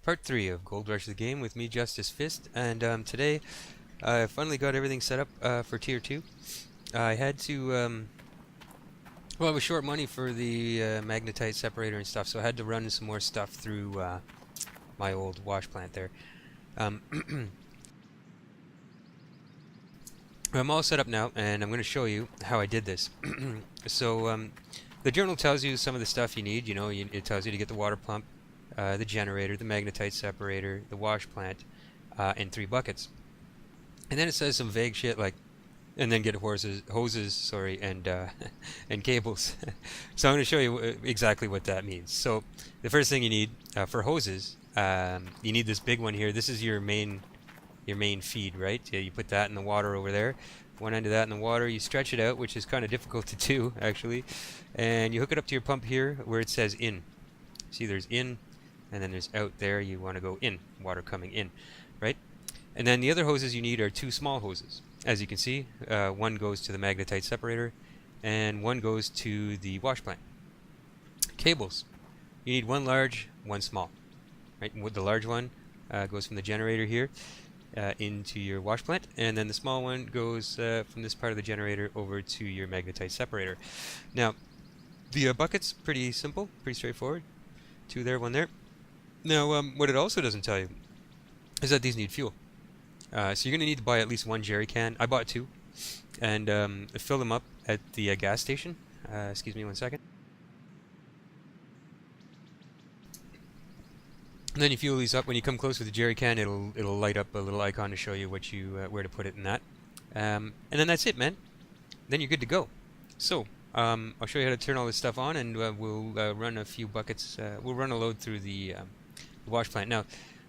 Part 3 of Gold Rush the Game with me, Justice Fist, and today I finally got everything set up for Tier 2. I had to, well, I was short money for the magnetite separator and stuff, so I had to run some more stuff through my old wash plant there. I'm all set up now, and I'm going to show you how I did this. So, the journal tells you some of the stuff you need. You know, it tells you to get the water pump, the generator, the magnetite separator, the wash plant, and 3 buckets. And then it says some vague shit like, and then get hoses, sorry, and and cables. So I'm going to show you exactly what that means. So the first thing you need for hoses, you need this big one here. This is your main feed, right? Yeah, you put that in the water over there. One end of that in the water, you stretch it out, which is kind of difficult to do actually, and you hook it up to your pump here where it says in. See, there's in, and then there's out there. You want to go in, water coming in, right? And then the other hoses you need are 2 small hoses. As you can see, one goes to the magnetite separator, and one goes to the wash plant. Cables. You need 1 large, 1 small, right? With the large one goes from the generator here into your wash plant, and then the small one goes from this part of the generator over to your magnetite separator. Now, the bucket's pretty simple, pretty straightforward. 2 there, 1 there. Now, what it also doesn't tell you is that these need fuel. So you're going to need to buy at least 1 jerry can. I bought 2, and fill them up at the gas station. Excuse me 1 second. And then you fuel these up. When you come close with the jerry can, it'll light up a little icon to show you what you where to put it in that. And then that's it, man. Then you're good to go. So I'll show you how to turn all this stuff on, and we'll run a few buckets. We'll run a load through the wash plant. Now,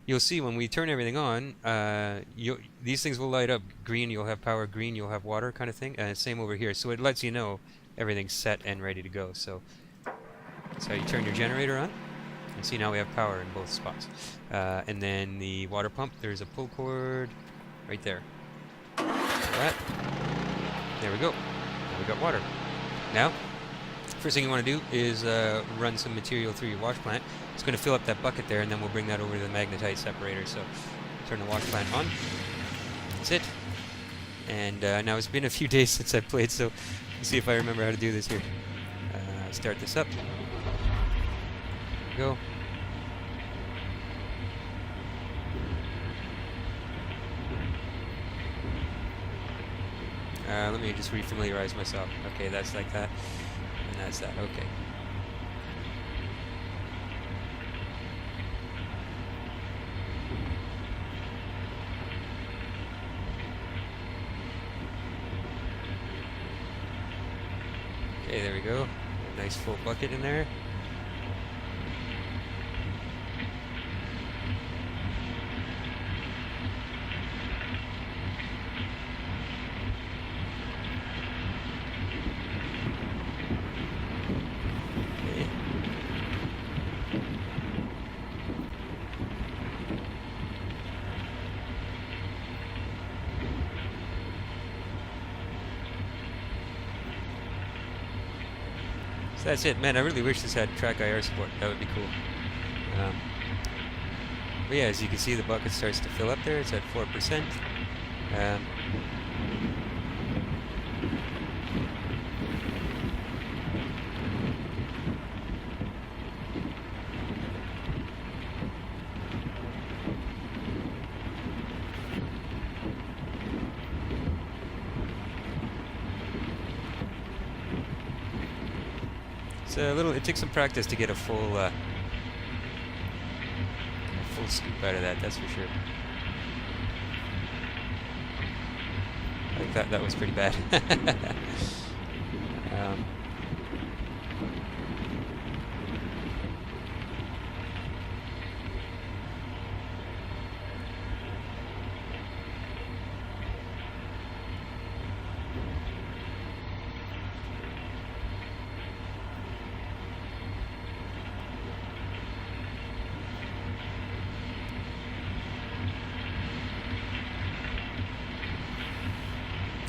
you'll see when we turn everything on, these things will light up. Green, you'll have power. Green, you'll have water, kind of thing. And same over here. So it lets you know everything's set and ready to go. So that's how you turn your generator on. And see, now we have power in both spots. And then the water pump, there's a pull cord right there. That. There we go. Now we got water. Now, first thing you want to do is run some material through your wash plant. It's going to fill up that bucket there, and then we'll bring that over to the magnetite separator. So turn the wash plant on. That's it. And now it's been a few days since I played, so let's see if I remember how to do this here. Start this up. Go. Let me just refamiliarize myself. Okay, that's like that, and that's that. Okay. Okay, there we go. A nice full bucket in there. So that's it, man. I really wish this had track IR support. That would be cool. But yeah, as you can see, the bucket starts to fill up there. It's at 4%. It's a little. It takes some practice to get a full scoop out of that. That's for sure. Like that was pretty bad.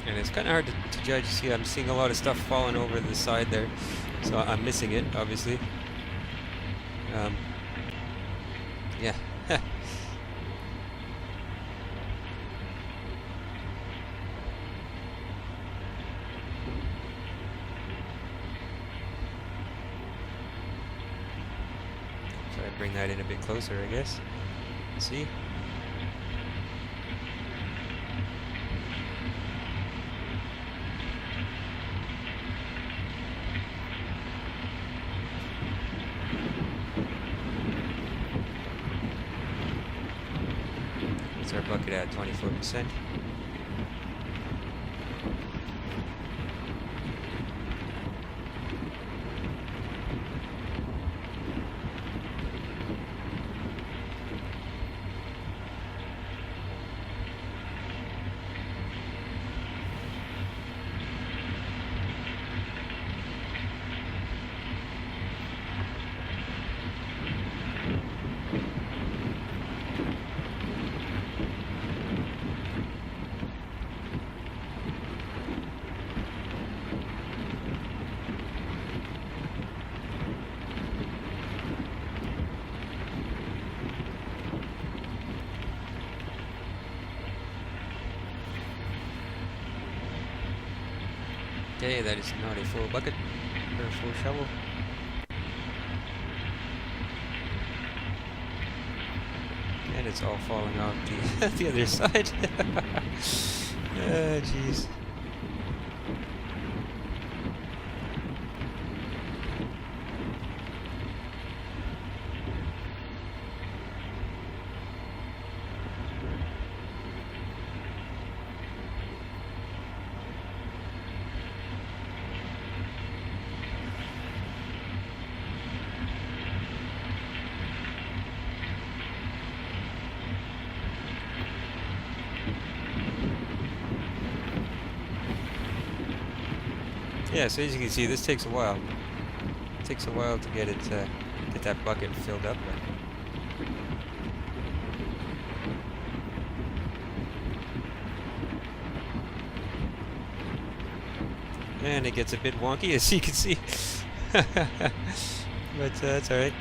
And it's kind of hard to judge. See, I'm seeing a lot of stuff falling over the side there, so I'm missing it, obviously. Yeah, Try to bring that in a bit closer, I guess. See? What's our bucket at? 24%. Okay, that is not a full bucket or a full shovel. And it's all falling off the other side. Ah, jeez. Yeah, so as you can see, this takes a while. It takes a while to get it, get that bucket filled up. And it gets a bit wonky, as you can see. But that's alright.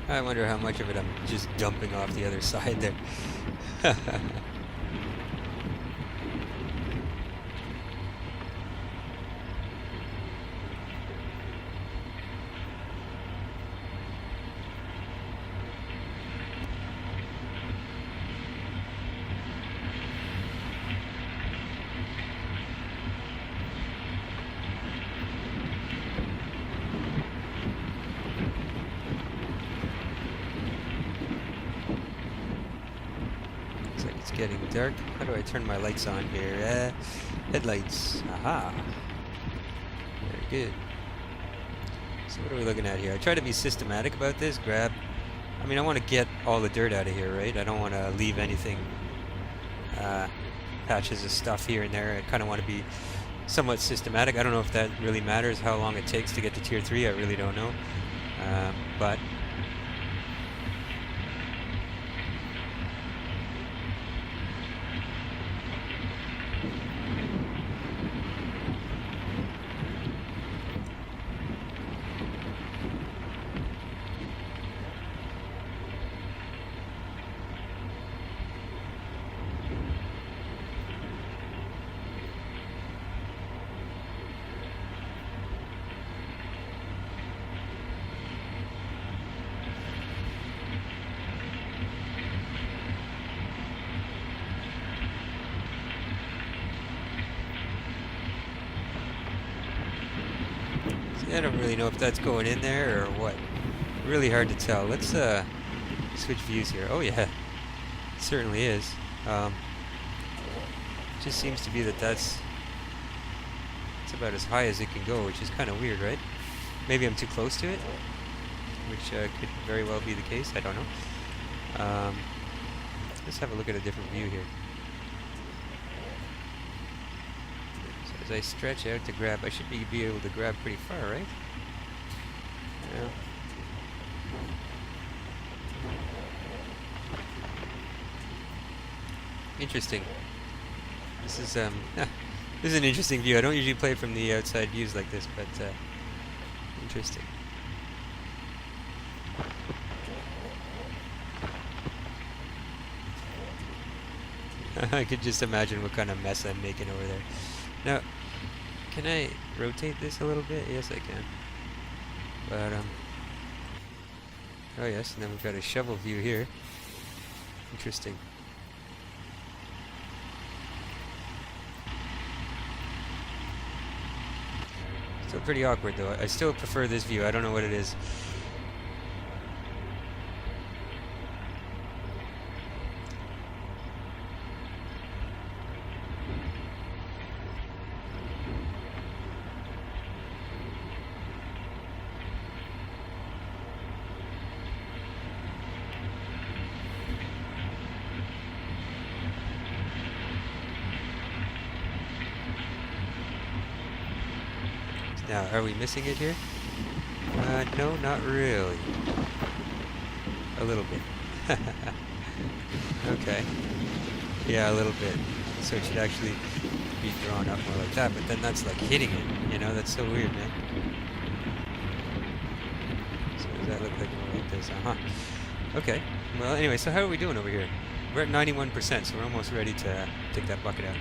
I wonder how much of it I'm just dumping off the other side there. Getting dark. How do I turn my lights on here? Headlights. Aha. Very good. So what are we looking at here? I try to be systematic about this. I mean, I want to get all the dirt out of here, right? I don't want to leave anything, patches of stuff here and there. I kind of want to be somewhat systematic. I don't know if that really matters, how long it takes to get to tier 3. I really don't know. But I don't really know if that's going in there or what. Really hard to tell. Let's switch views here. Oh yeah, it certainly is. Just seems to be that that's about as high as it can go, which is kind of weird, right? Maybe I'm too close to it, which could very well be the case. I don't know. Let's have a look at a different view here. So as I stretch out to grab, I should be able to grab pretty far, right? Yeah. Interesting. This is this is an interesting view. I don't usually play from the outside views like this, but interesting. I could just imagine what kind of mess I'm making over there. Now, can I rotate this a little bit? Yes, I can. But oh yes, and then we've got a shovel view here. Interesting. Still pretty awkward though. I still prefer this view. I don't know what it is. Now, are we missing it here? No, not really. A little bit. Okay. Yeah, a little bit. So it should actually be drawn up more like that, but then that's like hitting it, you know? That's so weird, man. So does that look like more like this? Uh-huh. Okay. Well, anyway, so how are we doing over here? We're at 91%, so we're almost ready to take that bucket out.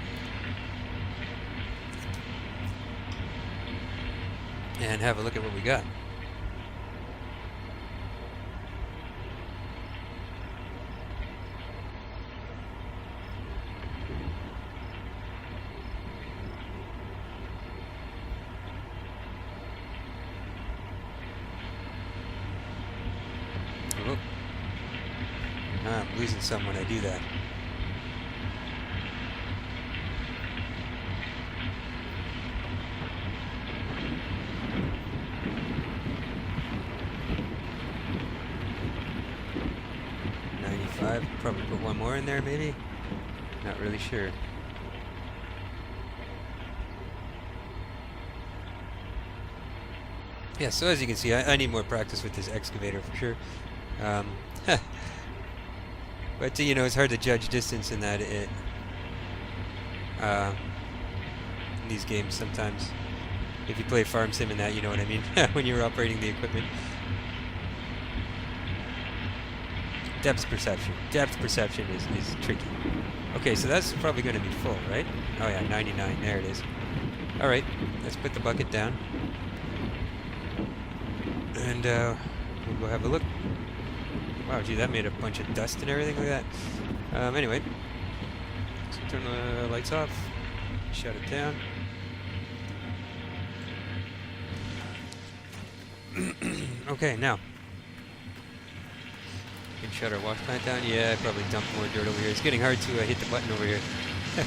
And have a look at what we got. Oh. I'm losing some when I do that. Probably put one more in there, maybe? Not really sure. Yeah, so as you can see, I need more practice with this excavator for sure. But you know, it's hard to judge distance in that in these games sometimes. If you play farm sim in that, you know what I mean. When you're operating the equipment. Depth perception. Depth perception is tricky. Okay, so that's probably going to be full, right? Oh yeah, 99. There it is. All right, let's put the bucket down. And we'll go have a look. Wow, gee, that made a bunch of dust and everything like that. Anyway, let's turn the lights off. Shut it down. Okay, now. Can shut our wash plant down. Yeah, I probably dumped more dirt over here. It's getting hard to hit the button over here. So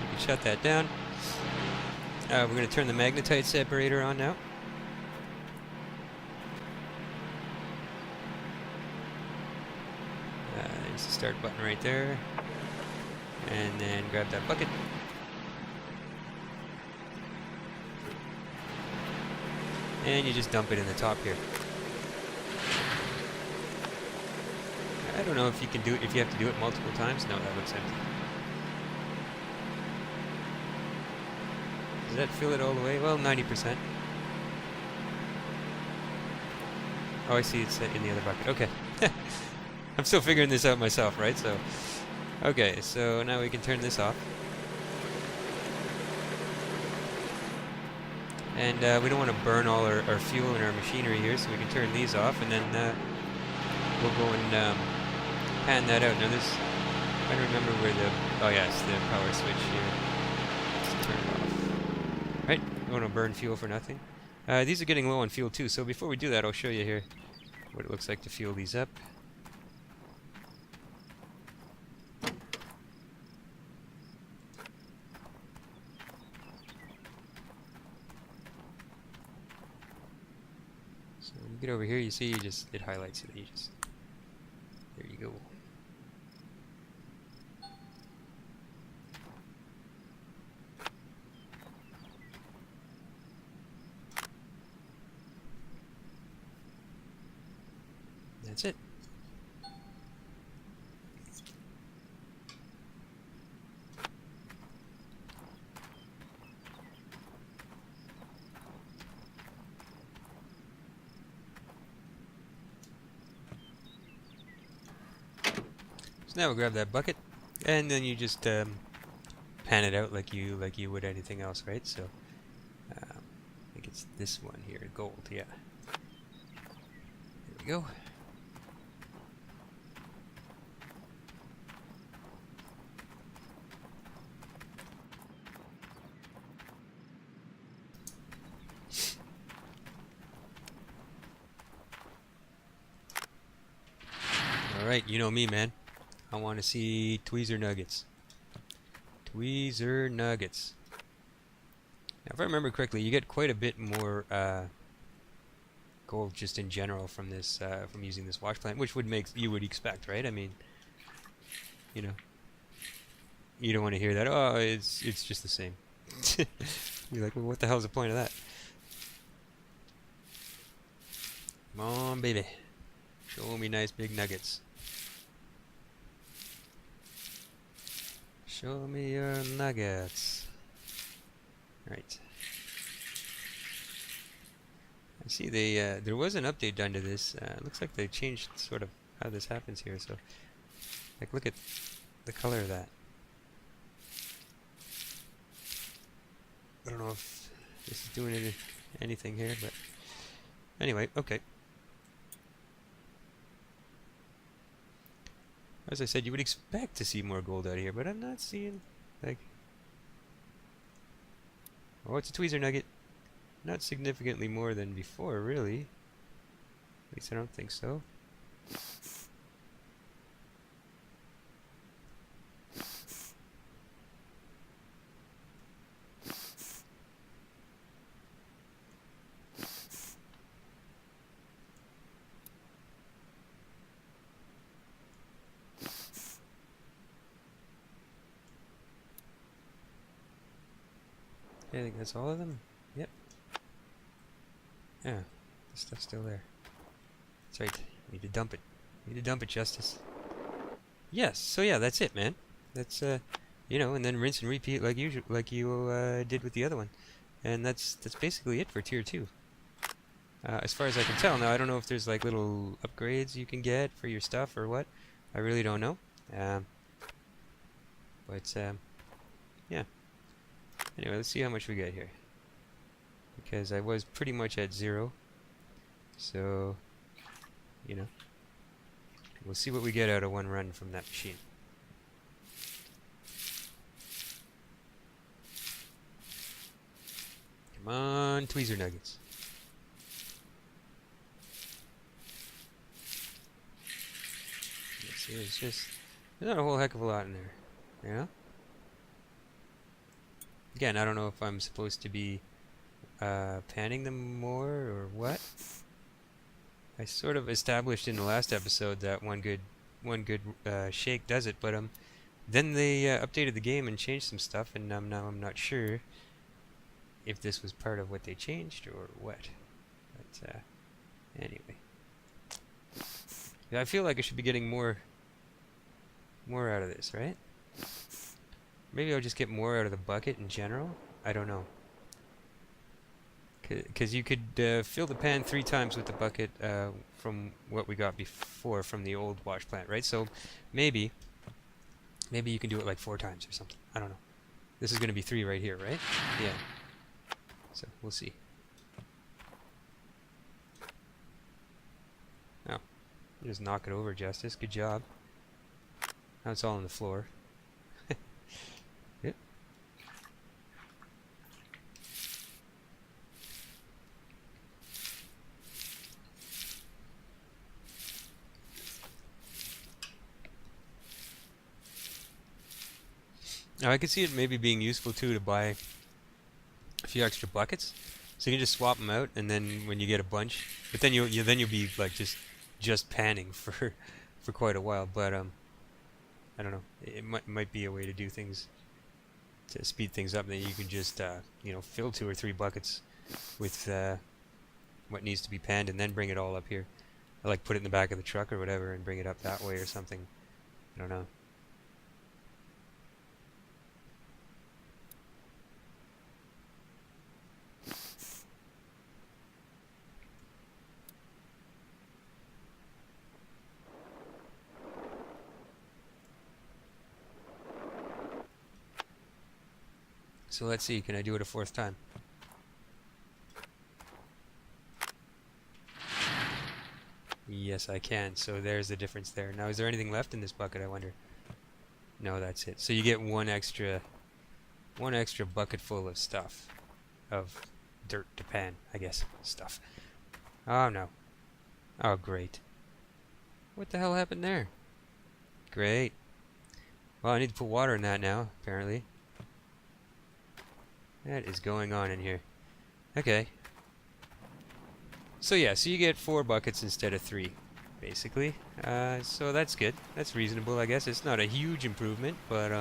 we can shut that down. We're going to turn the magnetite separator on now. There's the start button right there. And then grab that bucket. And you just dump it in the top here. I don't know if you can do it, if you have to do it multiple times. No, that looks empty. Does that fill it all the way? Well, 90%. Oh, I see, it's in the other bucket. Okay. I'm still figuring this out myself, right? So, okay, so now we can turn this off. And we don't want to burn all our fuel in our machinery here, so we can turn these off, and then we'll go and pan that out. Now this, I don't remember where the, oh yes, the power switch here. Let's turn it off. Right? You want to burn fuel for nothing. These are getting low on fuel too, so before we do that, I'll show you here what it looks like to fuel these up. So when you get over here, you see it highlights it. There you go. That's it. So now we'll grab that bucket, and then you just pan it out like you would anything else, right? So I think it's this one here, gold. Yeah. There we go. Alright, you know me, man. I want to see tweezer nuggets. Tweezer nuggets. Now, if I remember correctly, you get quite a bit more gold just in general from this, from using this wash plant, which you would expect, right? I mean, you know, you don't want to hear that. Oh, it's just the same. You're like, well, what the hell's the point of that? Come on, baby. Show me nice big nuggets. Show me your nuggets. Right. I see there was an update done to this. Looks like they changed sort of how this happens here. So, like, look at the color of that. I don't know if this is doing anything here, but anyway, okay. As I said, you would expect to see more gold out of here, but I'm not seeing, like... Oh, it's a tweezer nugget. Not significantly more than before, really. At least I don't think so. I think that's all of them. Yep. Yeah, the stuff's still there. That's right. Need to dump it. Need to dump it, Justice. Yes. So yeah, that's it, man. That's you know, and then rinse and repeat like usual, like you did with the other one, and that's basically it for tier 2. As far as I can tell. Now I don't know if there's like little upgrades you can get for your stuff or what. I really don't know. But yeah. Anyway, let's see how much we get here. Because I was pretty much at 0. So, you know, we'll see what we get out of one run from that machine. Come on, tweezer nuggets. Let's see, there's not a whole heck of a lot in there. Yeah? Again, I don't know if I'm supposed to be panning them more or what. I sort of established in the last episode that one good shake does it, but then they updated the game and changed some stuff, and now I'm not sure if this was part of what they changed or what. But anyway, yeah, I feel like I should be getting more out of this, right? Maybe I'll just get more out of the bucket in general. I don't know. Because you could fill the pan 3 times with the bucket from what we got before from the old wash plant, right? So maybe you can do it like 4 times or something. I don't know. This is going to be 3 right here, right? Yeah. So we'll see. Oh, just knock it over, Justice. Good job. Now it's all on the floor. Yep. Now I could see it maybe being useful too to buy a few extra buckets, so you can just swap them out, and then when you get a bunch, but then you'll be like just panning for for quite a while. But I don't know. It might be a way to do things to speed things up. That you can just fill 2 or 3 buckets with what needs to be panned, and then bring it all up here. I like put it in the back of the truck or whatever, and bring it up that way or something. I don't know. So let's see. Can I do it a 4th time? Yes, I can. So there's the difference there. Now, is there anything left in this bucket, I wonder? No, that's it. So you get one extra bucket full of stuff. Of dirt to pan, I guess. Stuff. Oh, no. Oh, great. What the hell happened there? Great. Well, I need to put water in that now, apparently. What is going on in here? Okay. So yeah, so you get 4 buckets instead of 3, basically. So that's good. That's reasonable, I guess. It's not a huge improvement, but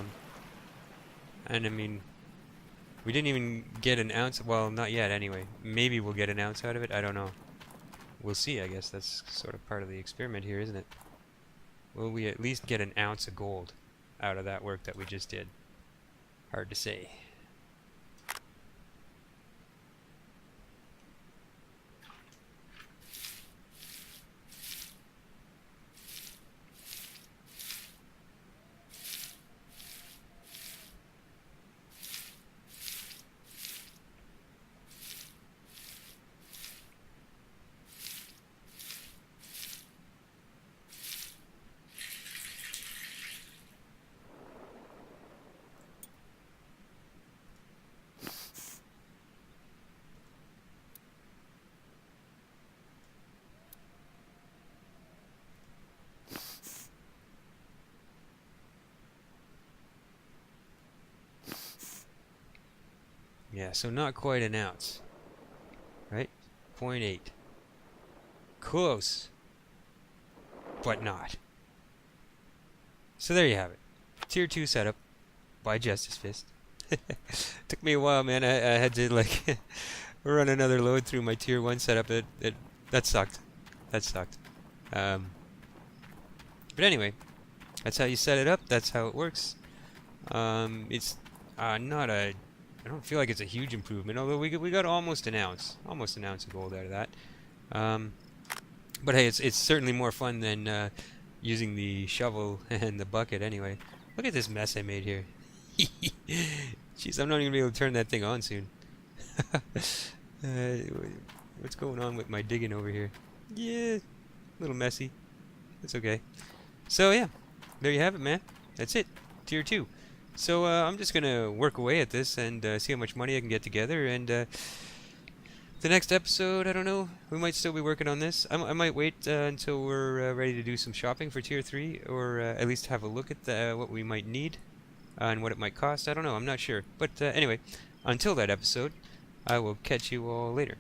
and I mean, we didn't even get an ounce. Well, not yet, anyway. Maybe we'll get an ounce out of it. I don't know. We'll see. I guess that's sort of part of the experiment here, isn't it? Will we at least get an ounce of gold out of that work that we just did? Hard to say. Yeah, so not quite an ounce, right? 0.8. Close, but not. So there you have it. Tier 2 setup by Justice Fist. Took me a while, man. I had to like run another load through my Tier 1 setup. That sucked. That sucked. But anyway, that's how you set it up. That's how it works. It's not a. I don't feel like it's a huge improvement, although we got almost an ounce of gold out of that. But hey, it's certainly more fun than using the shovel and the bucket. Anyway, look at this mess I made here. Jeez, I'm not even gonna be able to turn that thing on soon. What's going on with my digging over here? Yeah, a little messy. It's okay. So yeah, there you have it, man. That's it. Tier 2. So I'm just gonna work away at this and see how much money I can get together. And the next episode, I don't know. We might still be working on this. I might wait until we're ready to do some shopping for Tier 3, or at least have a look at what we might need and what it might cost. I don't know. I'm not sure. But anyway, until that episode, I will catch you all later.